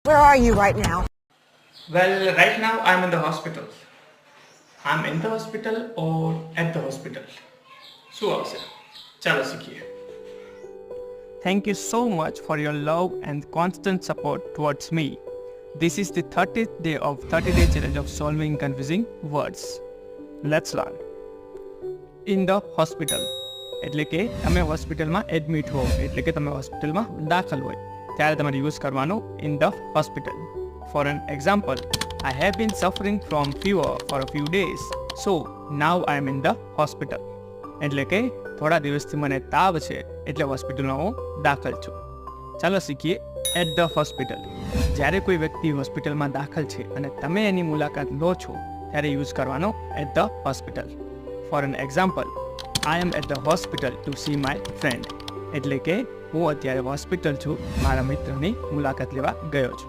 Where are you right now? Well, right now I'm in the hospital. I'm in the hospital or at the hospital? શું આવશે? ચાલો શીખીએ. Thank you so much for your love and constant support towards me. This is the 30th day of 30-day challenge of solving confusing words. Let's learn. In the hospital એટલે કે તમે હોસ્પિટલમાં admit હો, એટલે કે તમે હોસ્પિટલમાં દાખલ હોય ત્યારે તમારે યુઝ કરવાનો in the hospital. For an example, I have been suffering from fever for a few days, so now I am in the hospital. એટલે કે થોડા દિવસથી મને તાવ છે એટલે હોસ્પિટલમાં હું દાખલ છું. ચાલો શીખીએ એટ ધ હોસ્પિટલ. જ્યારે કોઈ વ્યક્તિ હોસ્પિટલમાં દાખલ છે અને તમે એની મુલાકાત લો છો ત્યારે યુઝ કરવાનો at the hospital. For an example, I am at the hospital to see my friend. એટલે કે હું અત્યારે હોસ્પિટલ છું, મારા મિત્રની મુલાકાત લેવા ગયો છું.